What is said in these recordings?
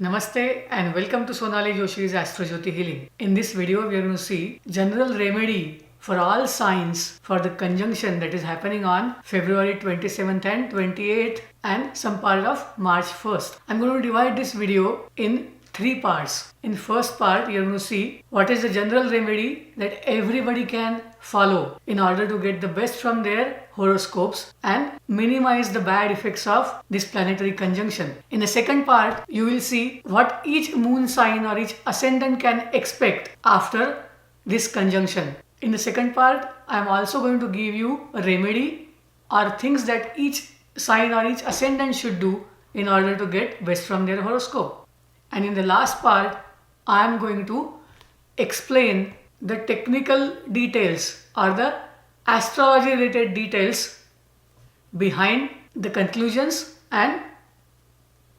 Namaste and welcome to SonaliJoshi's Astrology Healing. In this video, we are going to see general remedy for all signs for the conjunction that is happening on February 27th and 28th and some part of March 1st. I'm going to divide this video in three parts. In first part, you're going to see what is the general remedy that everybody can follow in order to get the best from their horoscopes and minimize the bad effects of this planetary conjunction. In the second part, you will see what each moon sign or each ascendant can expect after this conjunction. In the second part, I am also going to give you a remedy or things that each sign or each ascendant should do in order to get best from their horoscope. And in the last part, I am going to explain the technical details or the astrology related details behind the conclusions and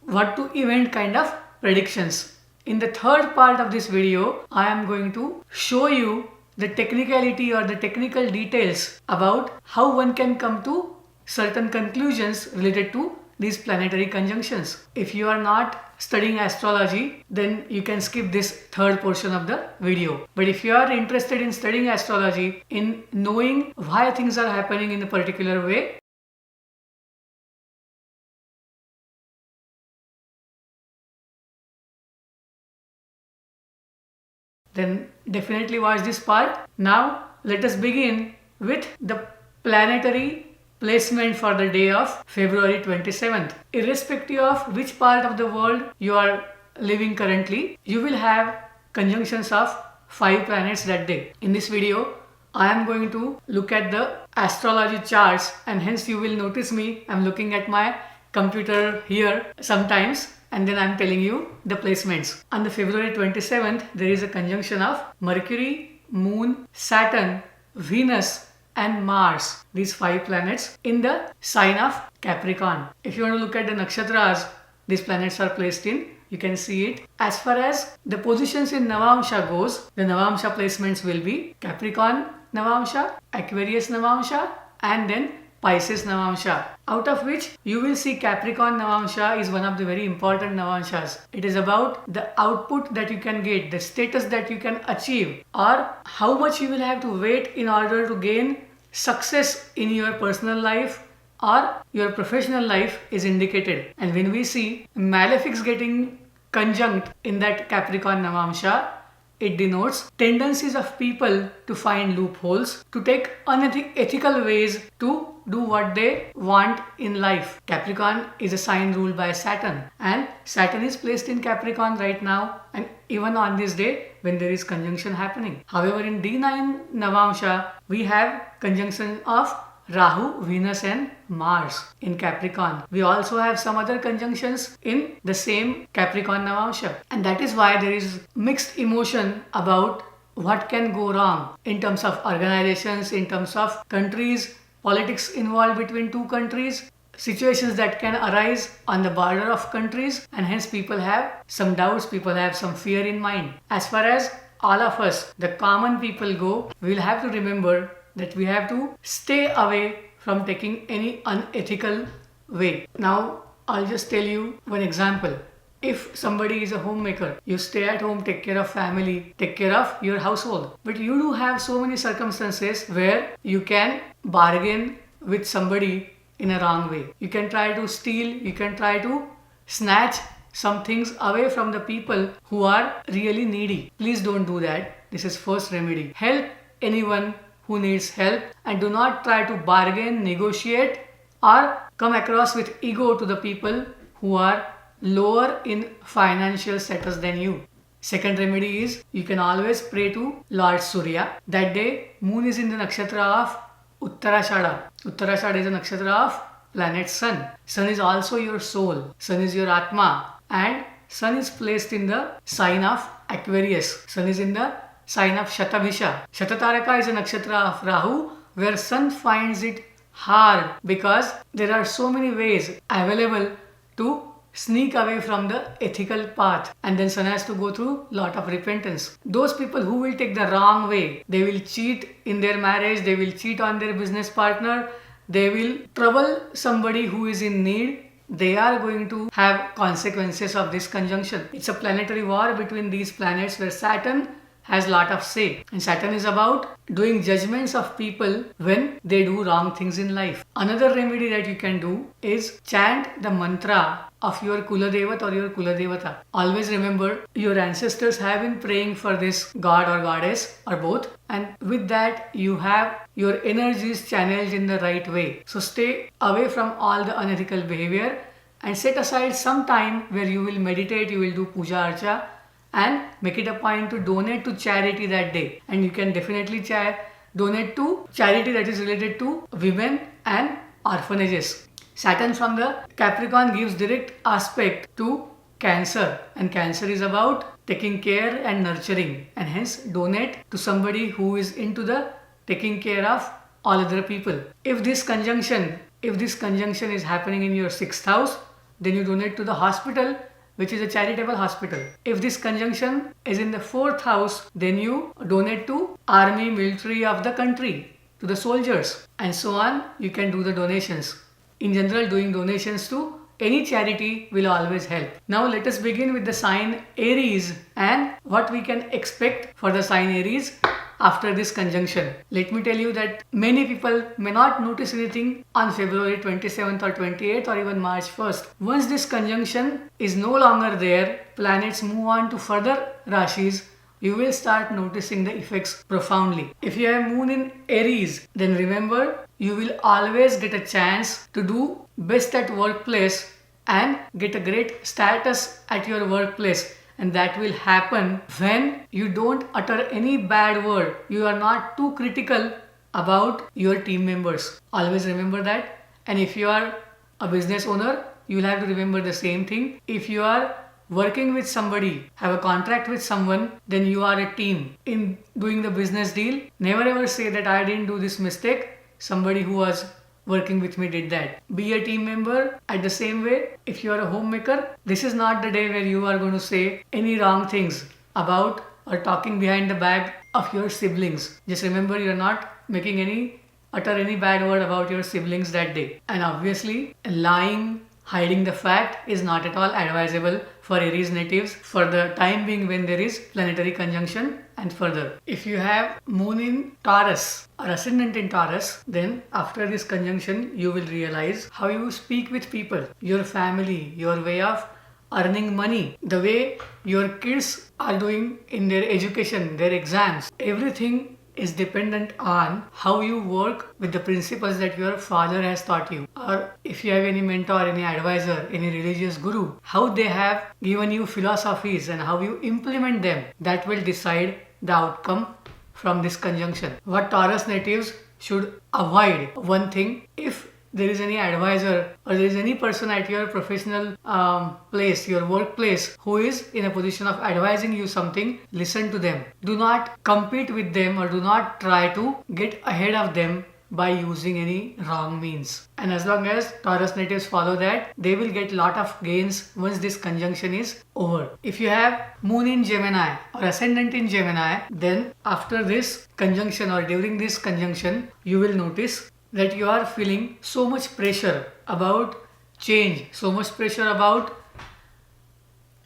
what to event kind of predictions. In the third part of this video, I am going to show you the technicality or the technical details about how one can come to certain conclusions related to these planetary conjunctions. If you are not studying astrology, then you can skip this third portion of the video. But if you are interested in studying astrology, in knowing why things are happening in a particular way, then definitely watch this part. Now let us begin with the planetary placement for the day of February 27th. Irrespective of which part of the world you are living currently, you will have conjunctions of 5 planets that day. In this video, I am going to look at the astrology charts, and hence you will notice me, I'm looking at my computer here sometimes, and then I'm telling you the placements. On the February 27th, there is a conjunction of Mercury, Moon, Saturn, Venus, and Mars, these 5 planets in the sign of Capricorn. If you want to look at the nakshatras, these planets are placed in, you can see it. As far as the positions in Navamsha goes, the Navamsha placements will be Capricorn Navamsha, Aquarius Navamsha, and then Pisces Navamsha, out of which you will see Capricorn Navamsha is one of the very important Navamshas. It is about the output that you can get, the status that you can achieve, or how much you will have to wait in order to gain success in your personal life or your professional life is indicated. And when we see malefics getting conjunct in that Capricorn Navamsha, it denotes tendencies of people to find loopholes, to take unethical ways to do what they want in life. Capricorn is a sign ruled by Saturn, and Saturn is placed in Capricorn right now and even on this day when there is conjunction happening. However, in D9 Navamsha, we have conjunction of Rahu, Venus and Mars in Capricorn. We also have some other conjunctions in the same Capricorn Navamsha, and that is why there is mixed emotion about what can go wrong in terms of organizations, in terms of countries, politics involved between two countries, situations that can arise on the border of countries, and hence people have some doubts, people have some fear in mind. As far as all of us, the common people go, we will have to remember that we have to stay away from taking any unethical way. Now, I'll just tell you one example. If somebody is a homemaker, you stay at home, take care of family, take care of your household. But you do have so many circumstances where you can bargain with somebody in a wrong way. You can try to steal, you can try to snatch some things away from the people who are really needy. Please don't do that. This is first remedy. Help anyone who needs help, and do not try to bargain, negotiate, or come across with ego to the people who are lower in financial status than you. Second remedy is you can always pray to Lord Surya. That day, moon is in the nakshatra of Uttarashada. Uttarashada is a nakshatra of planet Sun. Sun is also your soul. Sun is your Atma. And Sun is placed in the sign of Aquarius. Sun is in the sign of Shatabhisha. Shatataraka is a nakshatra of Rahu, where Sun finds it hard because there are so many ways available to sneak away from the ethical path, and then Sun has to go through lot of repentance. Those people who will take the wrong way, they will cheat in their marriage, they will cheat on their business partner, they will trouble somebody who is in need, they are going to have consequences of this conjunction. It's a planetary war between these planets where Saturn has lot of say, and Saturn is about doing judgments of people when they do wrong things in life. Another remedy that you can do is chant the mantra of your Kuladevat or your Kuladevata. Always remember, your ancestors have been praying for this god or goddess or both, and with that you have your energies channeled in the right way. So stay away from all the unethical behavior and set aside some time where you will meditate, you will do puja archa, and make it a point to donate to charity that day. And you can definitely donate to charity that is related to women and orphanages. Saturn from the Capricorn gives direct aspect to Cancer, and Cancer is about taking care and nurturing, and hence donate to somebody who is into the taking care of all other people. If this conjunction is happening in your 6th house, then you donate to the hospital, which is a charitable hospital. If this conjunction is in the 4th house, then you donate to army, military of the country, to the soldiers, and so on. You can do the donations. In general, doing donations to any charity will always help. Now let us begin with the sign Aries and what we can expect for the sign Aries after this conjunction. Let me tell you that many people may not notice anything on February 27th or 28th or even March 1st. Once this conjunction is no longer there, planets move on to further Rashis, you will start noticing the effects profoundly. If you have moon in Aries, then remember, you will always get a chance to do best at workplace and get a great status at your workplace. And that will happen when you don't utter any bad word. You are not too critical about your team members. Always remember that. And if you are a business owner, you will have to remember the same thing. If you are working with somebody, have a contract with someone, then you are a team. In doing the business deal, never ever say that I didn't do this mistake, somebody who was working with me did that. Be a team member. At the same way, if you are a homemaker, this is not the day where you are going to say any wrong things about or talking behind the back of your siblings. Just remember, you are not utter any bad word about your siblings that day. And obviously, lying, hiding the fact is not at all advisable for Aries natives for the time being when there is planetary conjunction and further. If you have moon in Taurus or ascendant in Taurus, then after this conjunction you will realize how you speak with people, your family, your way of earning money, the way your kids are doing in their education, their exams. Everything is dependent on how you work with the principles that your father has taught you, or if you have any mentor, any advisor, any religious guru, how they have given you philosophies and how you implement them. That will decide the outcome from this conjunction. What Taurus natives should avoid: one thing, if there is any advisor or there is any person at your professional place, your workplace, who is in a position of advising you something, listen to them. Do not compete with them or do not try to get ahead of them by using any wrong means. And as long as Taurus natives follow that, they will get lot of gains once this conjunction is over. If you have moon in Gemini or ascendant in Gemini, then after this conjunction or during this conjunction, you will notice that you are feeling so much pressure about change, so much pressure about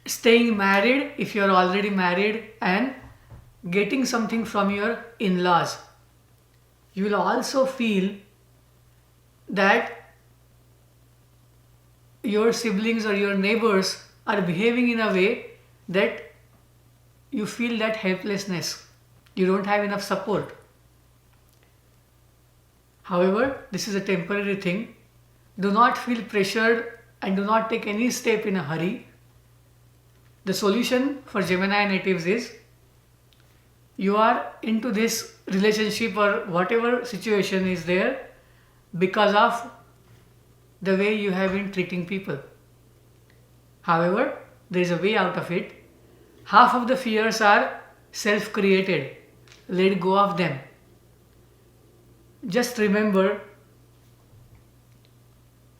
staying married if you are already married and getting something from your in-laws. You will also feel that your siblings or your neighbors are behaving in a way that you feel that helplessness. You don't have enough support. However, this is a temporary thing. Do not feel pressured and do not take any step in a hurry. The solution for Gemini natives is, you are into this relationship or whatever situation is there because of the way you have been treating people. However, there is a way out of it. Half of the fears are self-created. Let go of them. Just remember,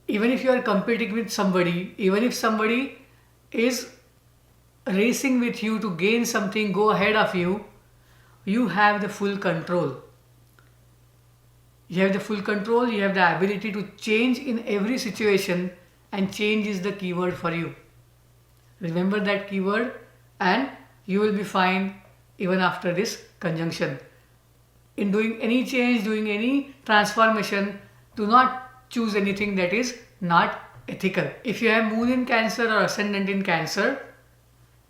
even if you are competing with somebody, even if somebody is racing with you to gain something, go ahead of you, you have the full control. You have the full control, you have the ability to change in every situation and change is the keyword for you. Remember that keyword and you will be fine even after this conjunction. In doing any change, doing any transformation, do not choose anything that is not ethical. If you have moon in Cancer or ascendant in Cancer,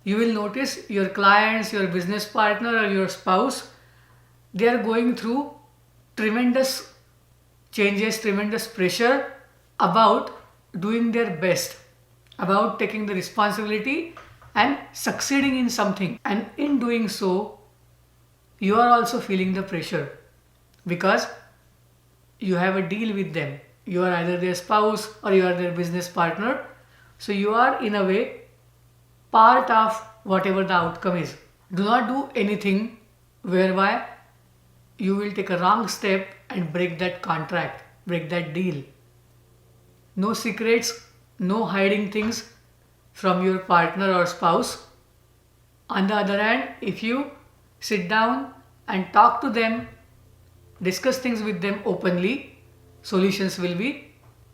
you will notice your clients, your business partner or your spouse, they are going through tremendous changes, tremendous pressure about doing their best, about taking the responsibility and succeeding in something. And in doing so, you are also feeling the pressure because you have a deal with them. You are either their spouse or you are their business partner. So you are in a way part of whatever the outcome is. Do not do anything whereby you will take a wrong step and break that contract, break that deal. No secrets, no hiding things from your partner or spouse. On the other hand, if you sit down and talk to them, discuss things with them openly, solutions will be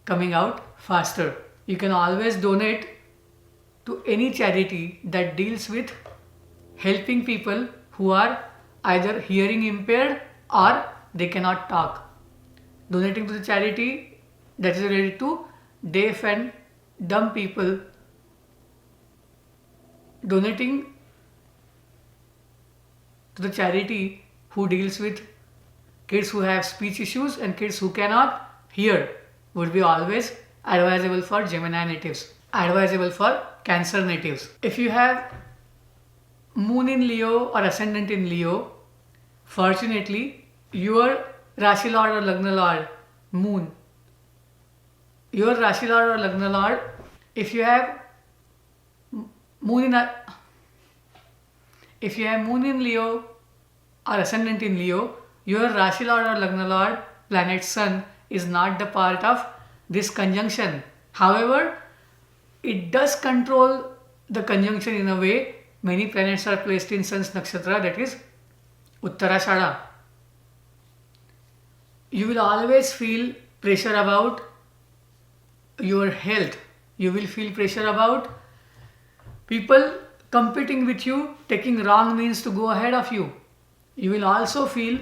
coming out faster. You can always donate to any charity that deals with helping people who are either hearing impaired or they cannot talk. Donating to the charity that is related to deaf and dumb people. Donating to the charity who deals with kids who have speech issues and kids who cannot hear would be always advisable for Gemini natives, advisable for Cancer natives. If you have moon in Leo or ascendant in Leo, fortunately your Rashi Lord or Lagna Lord, moon, your Rashi Lord or Lagna Lord, if you have moon in Leo or ascendant in Leo, your Rashi Lord or Lagna Lord, planet Sun, is not the part of this conjunction. However, it does control the conjunction in a way. Many planets are placed in Sun's nakshatra, that is Uttarashada. You will always feel pressure about your health. You will feel pressure about people competing with you, taking wrong means to go ahead of you. You will also feel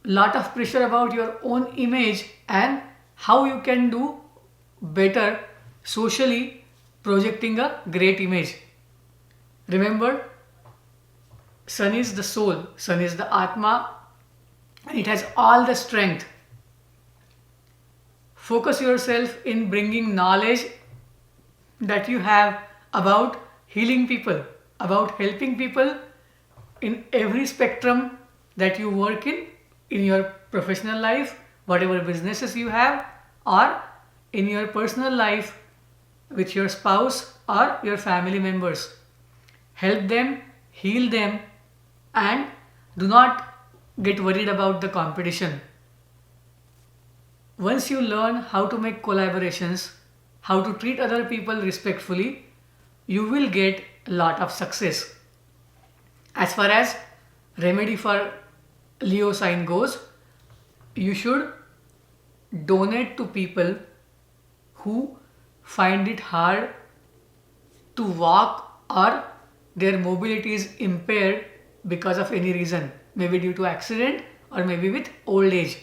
lot of pressure about your own image and how you can do better socially, projecting a great image. Remember, Sun is the soul, Sun is the Atma, and it has all the strength. Focus yourself in bringing knowledge that you have about healing people, about helping people in every spectrum that you work in your professional life, whatever businesses you have, or in your personal life with your spouse or your family members. Help them, heal them, and do not get worried about the competition. Once you learn how to make collaborations, how to treat other people respectfully, you will get a lot of success. As far as remedy for Leo sign goes, you should donate to people who find it hard to walk or their mobility is impaired because of any reason, maybe due to accident or maybe with old age.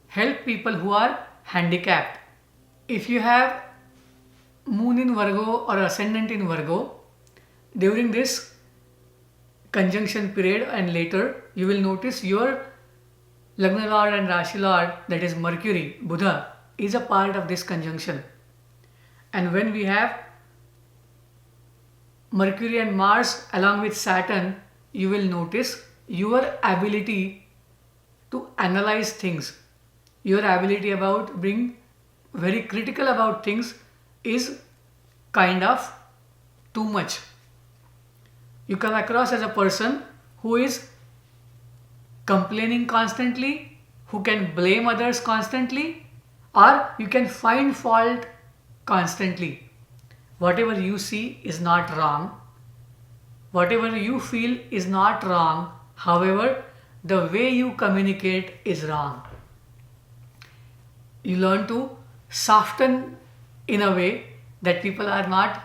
Help people who are handicapped. If you have moon in Virgo or ascendant in Virgo, during this conjunction period and later, you will notice your Lagna Lord and Rashi Lord, that is Mercury, Buddha, is a part of this conjunction. And when we have Mercury and Mars along with Saturn, you will notice your ability to analyze things, your ability about being very critical about things is kind of too much. You come across as a person who is complaining constantly, who can blame others constantly, or you can find fault constantly. Whatever you see is not wrong. Whatever you feel is not wrong. However, the way you communicate is wrong. You learn to soften in a way that people are not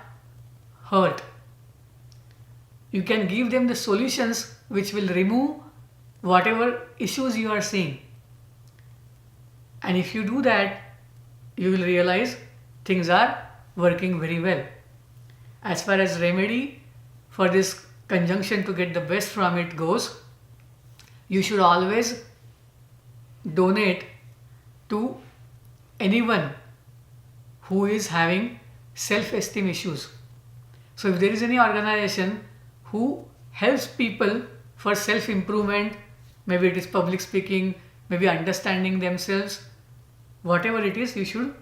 hurt. You can give them the solutions which will remove whatever issues you are seeing. And if you do that, you will realize things are working very well. As far as remedy for this conjunction to get the best from it goes, you should always donate to anyone who is having self-esteem issues. So if there is any organization who helps people for self-improvement, maybe it is public speaking, maybe understanding themselves, whatever it is, you should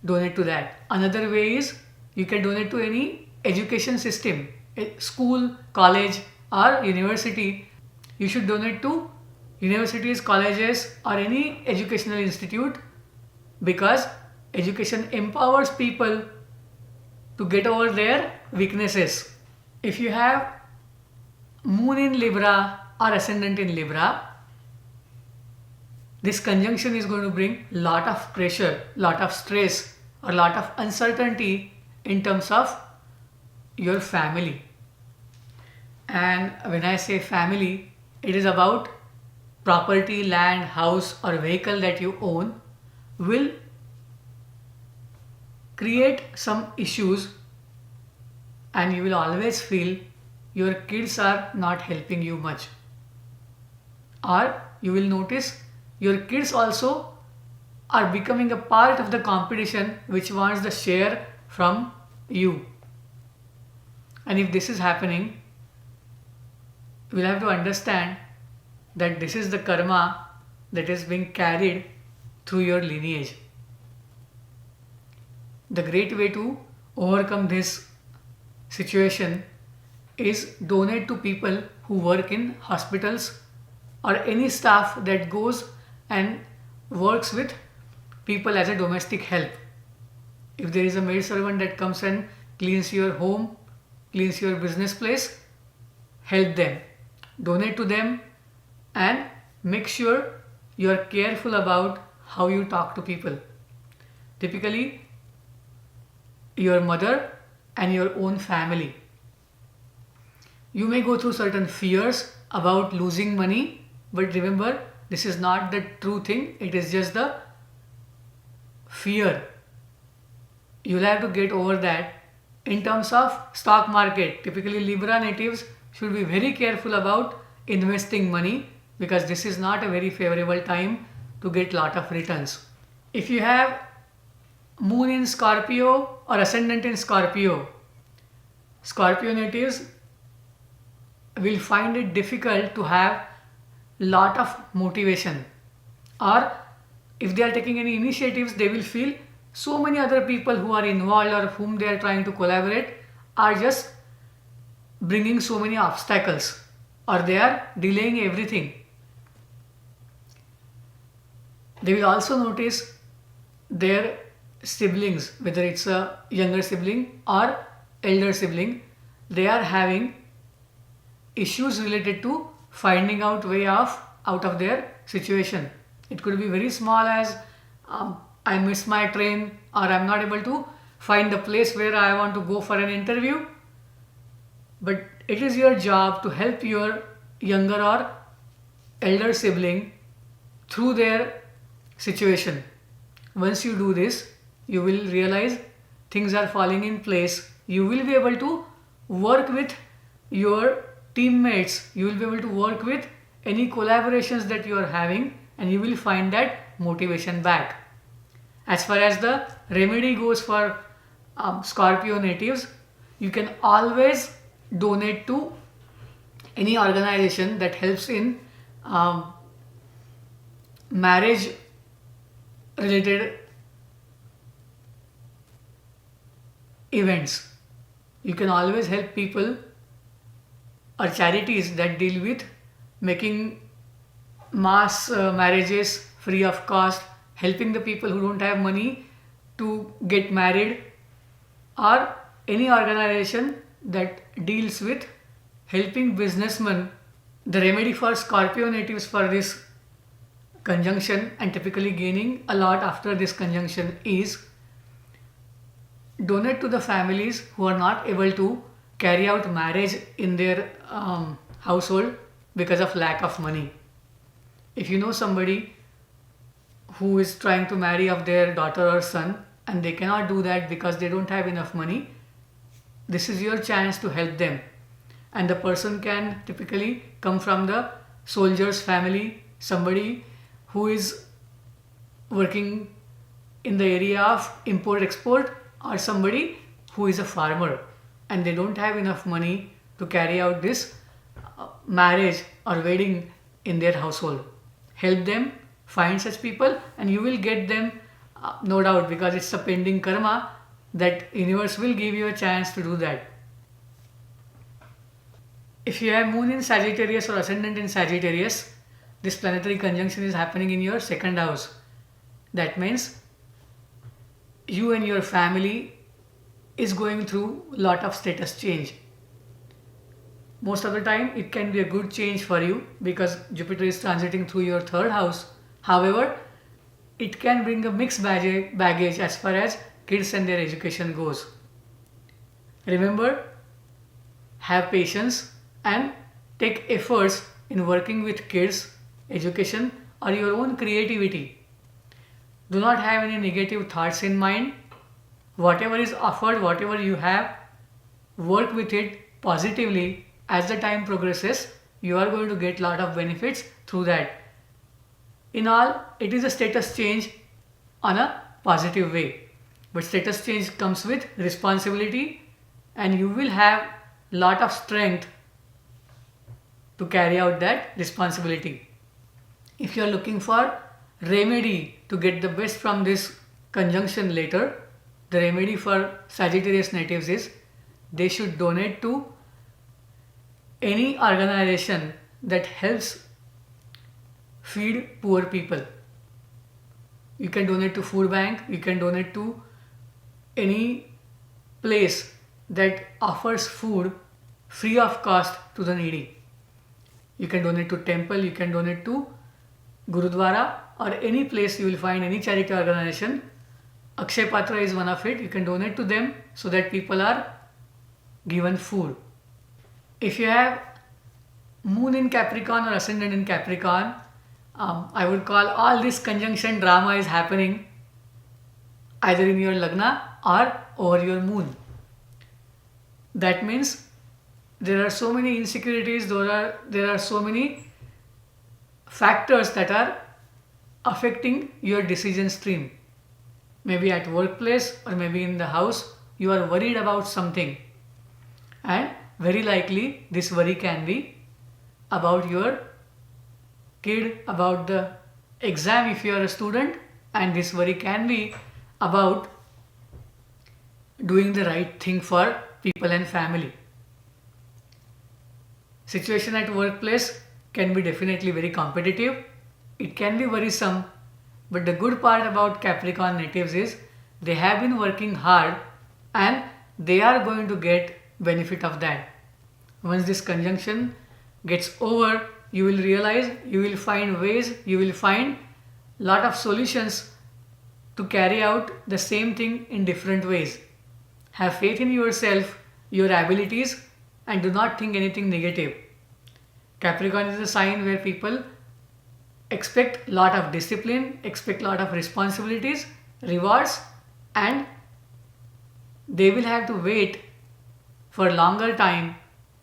donate to that. Another way is you can donate to any education system, a school, college or university. You should donate to universities, colleges or any educational institute, because education empowers people to get over their weaknesses. If you have moon in Libra or ascendant in Libra, this conjunction is going to bring lot of pressure, lot of stress or lot of uncertainty in terms of your family. And when I say family, it is about property, land, house or vehicle that you own will create some issues, and you will always feel your kids are not helping you much. Or you will notice your kids also are becoming a part of the competition which wants the share from you. And if this is happening, you will have to understand that this is the karma that is being carried through your lineage. The great way to overcome this situation is donate to people who work in hospitals or any staff that goes and works with people as a domestic help. If there is a maid servant that comes and cleans your home, cleans your business place, help them, donate to them, and make sure you are careful about how you talk to people. Typically, your mother and your own family. You may go through certain fears about losing money, but remember, this is not the true thing. It is just the fear. You'll have to get over that. In terms of stock market, typically Libra natives should be very careful about investing money, because this is not a very favorable time to get lot of returns. If you have moon in Scorpio or ascendant in Scorpio, Scorpio natives will find it difficult to have lot of motivation, or if they are taking any initiatives, they will feel so many other people who are involved or whom they are trying to collaborate are just bringing so many obstacles, or they are delaying everything. They will also notice their siblings, whether it's a younger sibling or elder sibling, they are having issues related to finding out way out of their situation. It could be very small as I miss my train, or I'm not able to find the place where I want to go for an interview. But it is your job to help your younger or elder sibling through their situation. Once you do this, you will realize things are falling in place. You will be able to work with your teammates. You will be able to work with any collaborations that you are having, and you will find that motivation back. As far as the remedy goes for Scorpio natives, you can always donate to any organization that helps in marriage related events. You can always help people or charities that deal with making mass marriages free of cost, helping the people who don't have money to get married, or any organization that deals with helping businessmen. The remedy for Scorpio natives for this conjunction and typically gaining a lot after this conjunction is donate to the families who are not able to carry out marriage in their household because of lack of money. If you know somebody who is trying to marry off their daughter or son and they cannot do that because they don't have enough money, this is your chance to help them. And the person can typically come from the soldier's family, somebody who is working in the area of import-export, or somebody who is a farmer and they don't have enough money to carry out this marriage or wedding in their household. Help them, find such people, and you will get them, no doubt, because it's a pending karma that universe will give you a chance to do that. If you have moon in Sagittarius or ascendant in Sagittarius, this planetary conjunction is happening in your second house. That means you and your family is going through a lot of status change. Most of the time it can be a good change for you because Jupiter is transiting through your third house. However, it can bring a mixed baggage as far as kids and their education goes. Remember, have patience and take efforts in working with kids, education, or your own creativity. Do not have any negative thoughts in mind. Whatever is offered, whatever you have, work with it positively. As the time progresses, you are going to get a lot of benefits through that. In all, it is a status change on a positive way. But status change comes with responsibility and you will have a lot of strength to carry out that responsibility. If you are looking for remedy to get the best from this conjunction later, the remedy for Sagittarius natives is they should donate to any organization that helps feed poor people. You can donate to food bank, you can donate to any place that offers food free of cost to the needy. You can donate to temple, you can donate to Gurudwara, or any place you will find any charity organization. Akshay Patra is one of it. You can donate to them so that people are given food. If you have moon in Capricorn or ascendant in Capricorn, I would call all this conjunction drama is happening either in your Lagna or over your moon. That means there are so many insecurities, there are so many factors that are affecting your decision stream. Maybe at workplace or maybe in the house, you are worried about something. And very likely this worry can be about your kid, about the exam if you are a student, and this worry can be about doing the right thing for people and family. Situation at workplace can be definitely very competitive. It can be worrisome, but the good part about Capricorn natives is they have been working hard and they are going to get benefit of that. Once this conjunction gets over, you will realize, you will find ways, you will find lot of solutions to carry out the same thing in different ways. Have faith in yourself, your abilities, and do not think anything negative. Capricorn is a sign where people expect lot of discipline, expect lot of responsibilities, rewards, and they will have to wait for longer time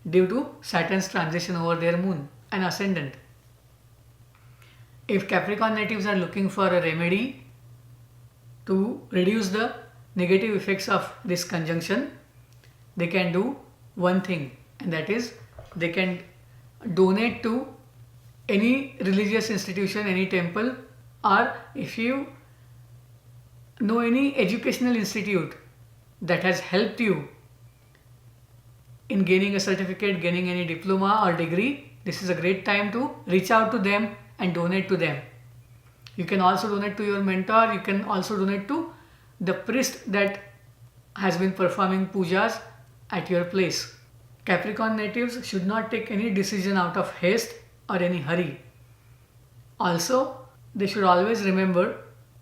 due to Saturn's transition over their moon and ascendant. If Capricorn natives are looking for a remedy to reduce the negative effects of this conjunction, they can do one thing, and that is they can donate to any religious institution, any temple, or if you know any educational institute that has helped you in gaining a certificate, gaining any diploma or degree, this is a great time to reach out to them and donate to them. You can also donate to your mentor, you can also donate to the priest that has been performing pujas at your place. Capricorn natives should not take any decision out of haste or any hurry. Also, they should always remember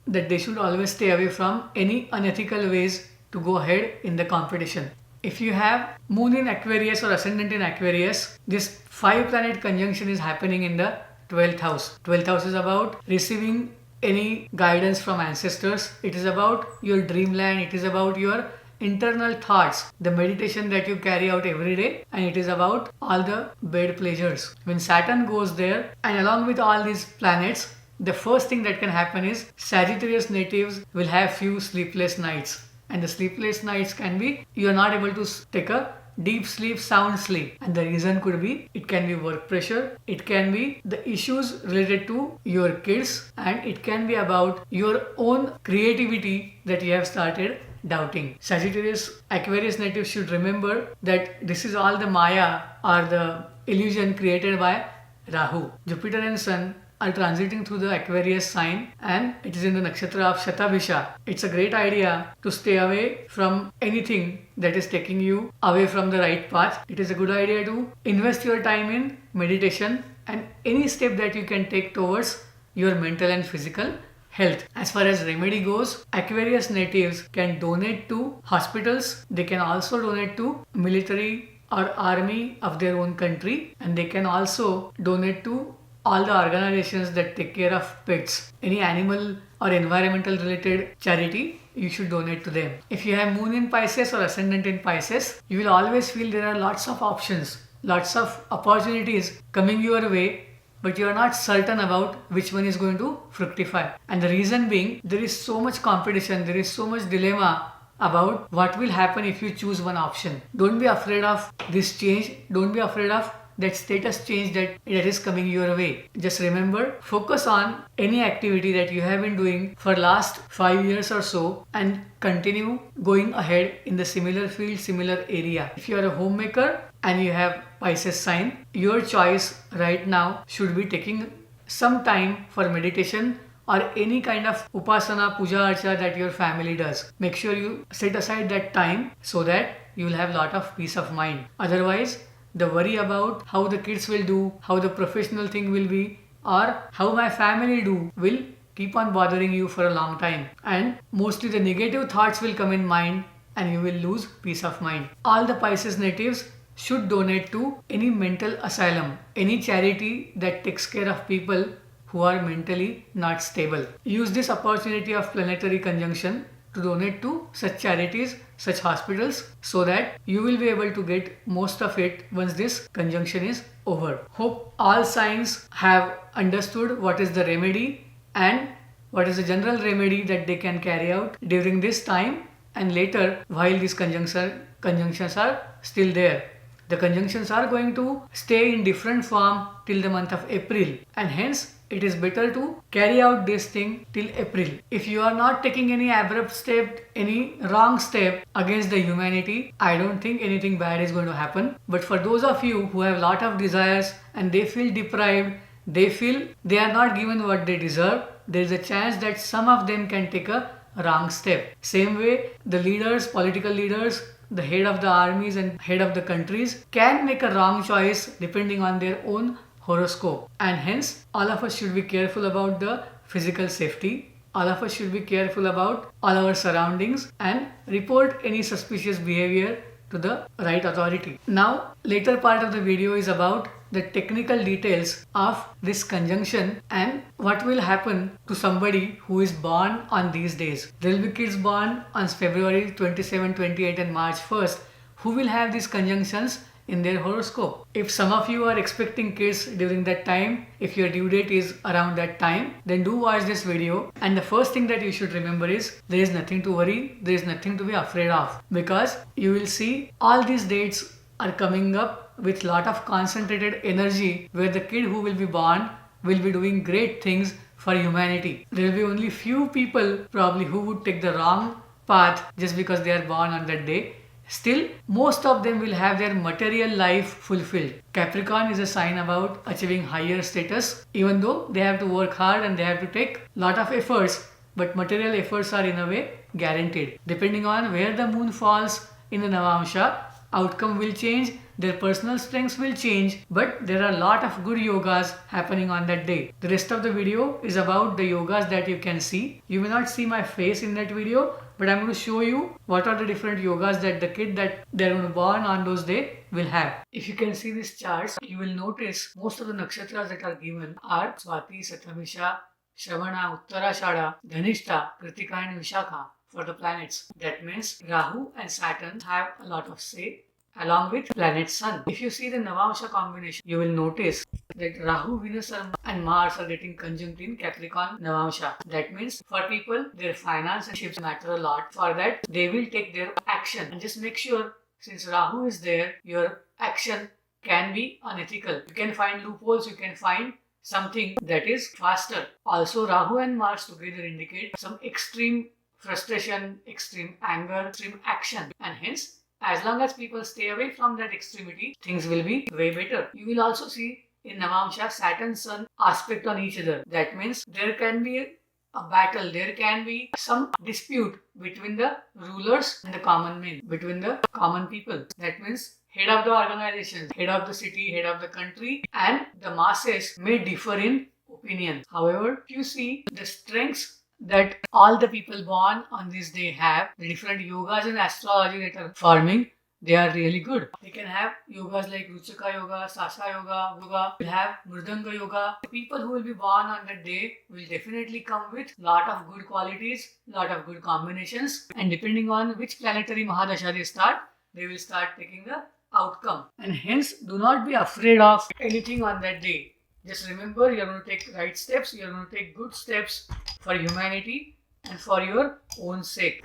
that they should always stay away from any unethical ways to go ahead in the competition. If you have moon in Aquarius or ascendant in Aquarius, this 5-planet conjunction is happening in the 12th house. 12th house is about receiving any guidance from ancestors. It is about your dreamland. It is about your internal thoughts, the meditation that you carry out every day, and it is about all the bed pleasures. When Saturn goes there, and along with all these planets, the first thing that can happen is Sagittarius natives will have few sleepless nights. And the sleepless nights can be you are not able to take a deep sleep, sound sleep. And the reason could be it can be work pressure, it can be the issues related to your kids, and it can be about your own creativity that you have started doubting. Sagittarius Aquarius natives should remember that this is all the Maya or the illusion created by Rahu. Jupiter and Sun are transiting through the Aquarius sign, and it is in the nakshatra of Shatabhisha. It's a great idea to stay away from anything that is taking you away from the right path. It is a good idea to invest your time in meditation and any step that you can take towards your mental and physical health. As far as remedy goes, Aquarius natives can donate to hospitals. They can also donate to military or army of their own country, and they can also donate to all the organizations that take care of pets. Any animal or environmental related charity, you should donate to them. If you have moon in Pisces or ascendant in Pisces, you will always feel there are lots of options, lots of opportunities coming your way, but you are not certain about which one is going to fructify. And the reason being, there is so much competition, there is so much dilemma about what will happen if you choose one option. Don't be afraid of this change. Don't be afraid of that status change that is coming your way. Just remember, focus on any activity that you have been doing for last 5 years or so and continue going ahead in the similar field, similar area. If you are a homemaker and you have Pisces sign, your choice right now should be taking some time for meditation or any kind of upasana, puja, archa that your family does. Make sure you set aside that time so that you will have a lot of peace of mind. Otherwise, the worry about how the kids will do, how the professional thing will be, or how my family do will keep on bothering you for a long time. And mostly the negative thoughts will come in mind and you will lose peace of mind. All the Pisces natives should donate to any mental asylum, any charity that takes care of people who are mentally not stable. Use this opportunity of planetary conjunction to donate to such charities, such hospitals, so that you will be able to get most of it once this conjunction is over. Hope all signs have understood what is the remedy and what is the general remedy that they can carry out during this time and later while these conjunctions are still there. The conjunctions are going to stay in different form till the month of April, and hence it is better to carry out this thing till April. If you are not taking any abrupt step, any wrong step against the humanity, I don't think anything bad is going to happen. But for those of you who have lot of desires and they feel deprived, they feel they are not given what they deserve, there is a chance that some of them can take a wrong step. Same way, the leaders, political leaders, the head of the armies and head of the countries can make a wrong choice depending on their own horoscope, and hence all of us should be careful about the physical safety. All of us should be careful about all our surroundings and report any suspicious behavior to the right authority. Now, later part of the video is about the technical details of this conjunction and what will happen to somebody who is born on these days. There will be kids born on February 27, 28 and March 1st who will have these conjunctions in their horoscope. If some of you are expecting kids during that time, if your due date is around that time, then do watch this video. And the first thing that you should remember is there is nothing to worry, there is nothing to be afraid of, because you will see all these dates are coming up with lot of concentrated energy where the kid who will be born will be doing great things for humanity. There will be only few people probably who would take the wrong path just because they are born on that day. Still, most of them will have their material life fulfilled. Capricorn is a sign about achieving higher status, even though they have to work hard and they have to take lot of efforts, but material efforts are in a way guaranteed. Depending on where the moon falls in the Navamsha, outcome will change Their personal strengths will change, but there are a lot of good yogas happening on that day. The rest of the video is about the yogas that you can see. You may not see my face in that video, but I'm going to show you what are the different yogas that the kid that they're going to born on those days will have. If you can see these charts, you will notice most of the nakshatras that are given are Swati, Sathamisha, Shravana, Uttarashada, Dhanishta, Kritika and Vishakha for the planets. That means Rahu and Saturn have a lot of say along with planet Sun. If you see the Navamsha combination, you will notice that Rahu, Venus and Mars are getting conjunct in Capricorn Navamsha. That means for people, their finance and ships matter a lot. For that, they will take their action. And just make sure, since Rahu is there, your action can be unethical. You can find loopholes, you can find something that is faster. Also, Rahu and Mars together indicate some extreme frustration, extreme anger, extreme action. And hence, as long as people stay away from that extremity, things will be way better. You will also see in Navamsha, Saturn Sun aspect on each other. That means there can be a battle, there can be some dispute between the rulers and the common men, between the common people. That means head of the organization, head of the city, head of the country, and the masses may differ in opinion. However, if you see the strengths that all the people born on this day have, the different yogas and astrology that are forming, they are really good. They can have yogas like Ruchaka Yoga, Sasa Yoga, will have Mridanga Yoga. The people who will be born on that day will definitely come with lot of good qualities, lot of good combinations, and depending on which planetary Mahadasha they start, they will start taking the outcome. And hence, do not be afraid of anything on that day. Just remember, you are going to take right steps, you are going to take good steps for humanity and for your own sake.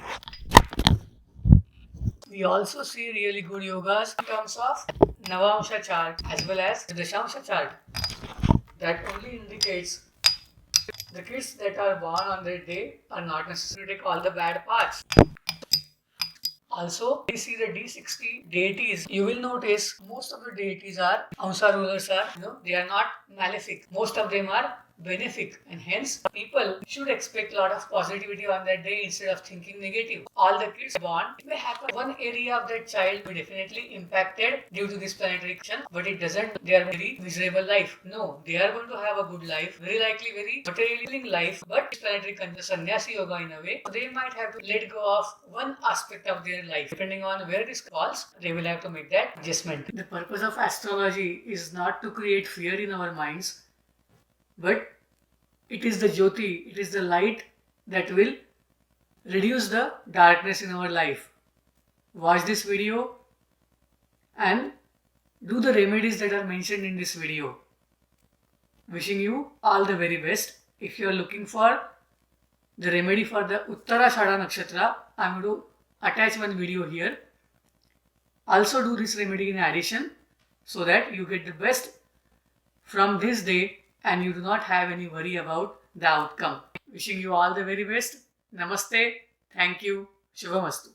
We also see really good yogas in terms of Navamsha chart as well as the Dashamsha chart. That only indicates the kids that are born on that day are not necessarily to take all the bad parts. Also, we see the D60 deities. You will notice most of the deities are, Amsa rulers are, they are not malefic. Most of them are benefic, and hence people should expect a lot of positivity on that day instead of thinking negative. All the kids born, it may happen one area of that child will definitely impacted due to this planetary action, but it doesn't they are very miserable life. No, they are going to have a good life, very likely very materialistic life, but planetary sannyasi yoga in a way, they might have to let go of one aspect of their life. Depending on where this falls, they will have to make that adjustment. The purpose of astrology is not to create fear in our minds, but it is the Jyoti, it is the light that will reduce the darkness in our life. Watch this video and do the remedies that are mentioned in this video. Wishing you all the very best. If you are looking for the remedy for the Uttarashada Nakshatra, I am going to attach one video here. Also do this remedy in addition so that you get the best from this day and you do not have any worry about the outcome. Wishing you all the very best. Namaste. Thank you. Shubhamastu.